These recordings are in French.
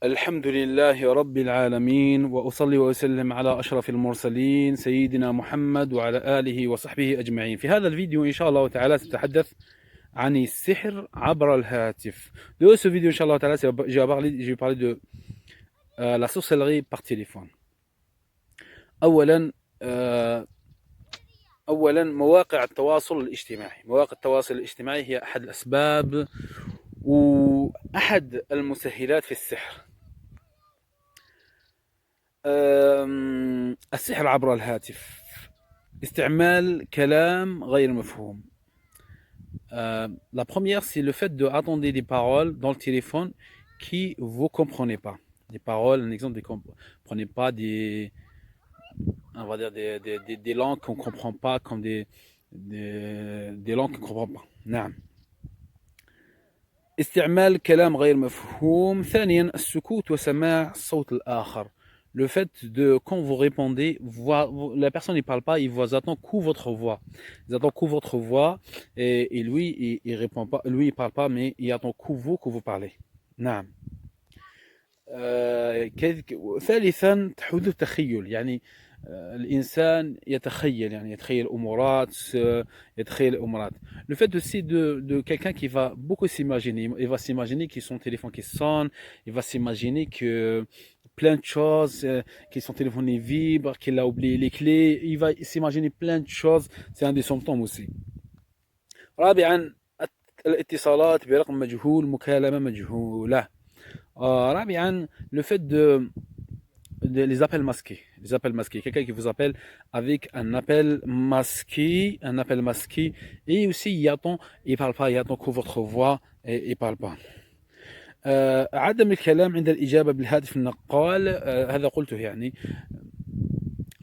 الحمد لله رب العالمين وأصلي وأسلم على أشرف المرسلين سيدنا محمد وعلى آله وصحبه أجمعين. في هذا الفيديو إن شاء الله تعالى سأتحدث عن السحر عبر الهاتف. De ce vidéo إن شاء الله تعالى je vais parler de la sorcellerie par téléphone. أولا مواقع التواصل الاجتماعي. مواقع التواصل الاجتماعي هي أحد الأسباب وأحد المسهلات في السحر. السحر عبر الهاتف، استعمال كلام غير مفهوم. La première, c'est le fait d'attendre des paroles dans le téléphone qui vous comprenez pas. Des paroles, un exemple, vous comprenez pas on va dire des langues qu'on comprend pas, comme des langues qu'on comprend pas. نعم. استعمال كلام غير مفهوم. ثانيا السكوت وسماع صوت الآخر. Le fait de, quand vous répondez, la personne ne parle pas, il vous attend que votre voix. Il attend que votre voix, et lui, il répond pas, lui, il parle pas, mais il attend que vous parlez. نعم. ثالثا حدوث التخيل، يعني الإنسان يتخيل، يعني يتخيل أمورات، يتخيل أمورات. Le fait aussi de quelqu'un qui va beaucoup s'imaginer, il va s'imaginer que son téléphone qui sonne, il va s'imaginer que plein de choses, que son téléphone vibre, qu'il a oublié les clés, il va s'imaginer plein de choses, c'est un des symptômes aussi. رابعا الاتصالات برقم مجهول، مكالمة مجهولة. رابعا le fait les appels masqués. Les appels masqués. Quelqu'un qui vous appelle avec un appel masqué, et aussi il parle pas, il attend que votre voix et il parle pas. عدم الكلام عند الإجابة بالهاتف النقال، هذا قلته يعني.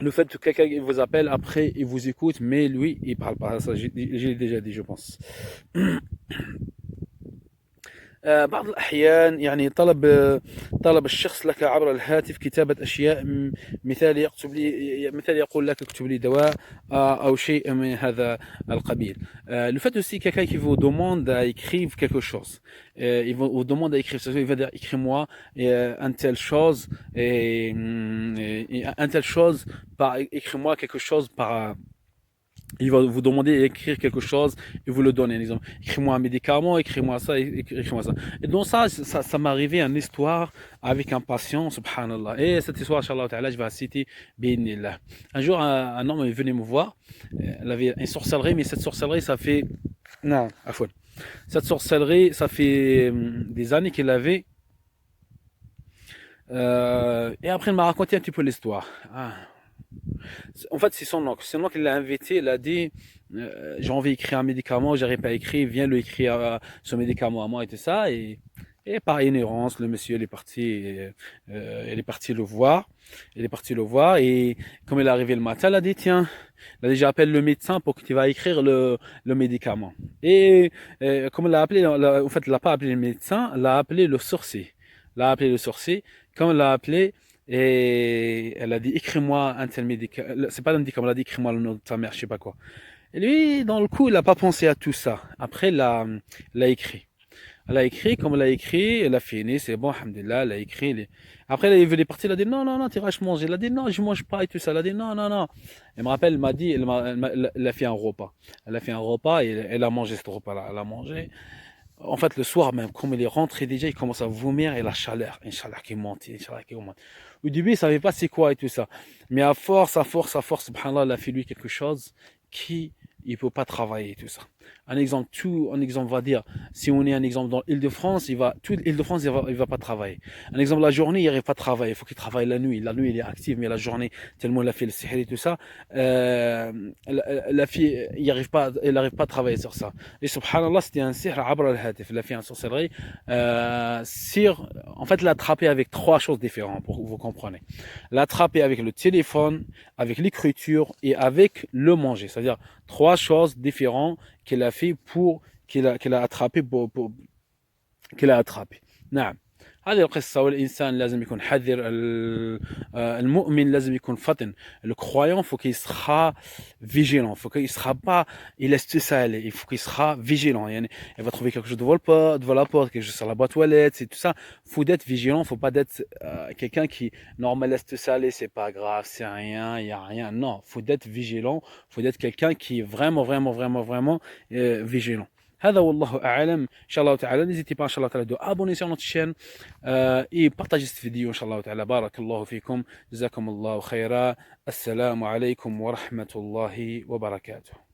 Le fait que quelqu'un vous appelle après, il vous écoute, mais lui, il parle pas. Ça, j'ai déjà dit, je pense. بعض الأحيان يعني طلب الشخص لك عبر الهاتف كتابة أشياء، مثال يقول لك اكتب لي دواء أو شيء من هذا القبيل. Le fait aussi quelqu'un qui vous demande à écrire quelque chose, il vous demande à écrire, il va dire écris-moi un telle chose et un telle chose par, écris-moi quelque chose par. Il va vous demander d'écrire quelque chose et vous le donner. Exemple, écris-moi un médicament, écris-moi ça, écris-moi ça. Et donc ça m'est arrivé une histoire avec un patient, subhanallah. Et cette histoire, inshallah ta'ala, je vais la citer, bi'idhnillah. Un jour, un homme est venu me voir. Il avait une sorcellerie, mais cette sorcellerie, ça fait... Non, afouane. Cette sorcellerie, ça fait des années qu'il avait. Et après, il m'a raconté un petit peu l'histoire. En fait, c'est son oncle. Son oncle l'a invité, il a dit j'ai envie d'écrire un médicament, j'arrive pas à écrire, viens lui écrire ce médicament à moi et tout ça. Et par ignorance, le monsieur il est parti le voir. Il est parti le voir et comme il est arrivé le matin, il a dit tiens, il a dit j'appelle le médecin pour que tu vas écrire le médicament. Et comme il l'a appelé, en fait, il l'a pas appelé le médecin, il l'a appelé le sorcier. Il l'a appelé le sorcier. Comme il l'a appelé, et elle a dit écris-moi un tel médicament, c'est pas un médicament, elle a dit écris-moi le nom de ta mère, je sais pas quoi. Et lui, dans le coup, il a pas pensé à tout ça. Après, l'a écrit. Elle a écrit, comme elle a écrit, elle a fini, c'est bon, alhamdulillah, elle a écrit. Après, elle est venue partir, elle a dit non, tu iras manger. Elle a dit non, je mange pas et tout ça. Elle a dit non. Elle me rappelle, elle m'a dit, elle a fait un repas. Elle a fait un repas et elle a mangé ce repas-là. Elle a mangé. En fait, le soir même, comme il est rentré déjà, il commence à vomir et la chaleur, Inch'Allah, qui monte, Inch'Allah, qui monte. Au début, il savait pas c'est quoi et tout ça. Mais à force, subhanallah, il a fait lui quelque chose qui, il peut pas travailler et tout ça. Un exemple, on va dire, si on est un exemple dans l'Île-de-France, toute l'Île-de-France, il va pas travailler. Un exemple, la journée, il n'arrive pas à travailler. Il faut qu'il travaille la nuit. La nuit, il est actif, mais la journée, tellement il a fait le sihr et tout ça, la fille, elle arrive pas à travailler sur ça. Et subhanallah, c'était un sihr abra al-hatif. Il a fait un sorcellerie, en fait, il l'a attrapé avec trois choses différentes, pour que vous compreniez. L'a attrapé avec le téléphone, avec l'écriture et avec le manger. C'est-à-dire, trois choses différentes qu'il a fait qu'il a attrapé qu'il a attrapé. نعم. هذه القصة. والإنسان لازم يكون حذر، المؤمن لازم يكون فطن. Le croyant, faut qu'il sera vigilant, faut qu'il sera pas, il laisse tout ça aller, il faut qu'il sera vigilant. يعني, il va trouver quelque chose devant la porte, quelque chose sur la boîte aux lettres, c'est tout ça. Faut d'être vigilant, faut pas d'être quelqu'un qui, normalement, laisse tout ça aller, c'est pas grave, c'est rien, il y a rien. Non, faut d'être vigilant, faut d'être quelqu'un qui est vraiment vigilant. هذا والله أعلم. إن شاء الله تعالى n'hésitez pas إن شاء الله تعالى de abonner sur notre chaîne et partager cette vidéo إن شاء الله تعالى. بارك الله فيكم، جزاكم الله خيرا. السلام عليكم ورحمة الله وبركاته.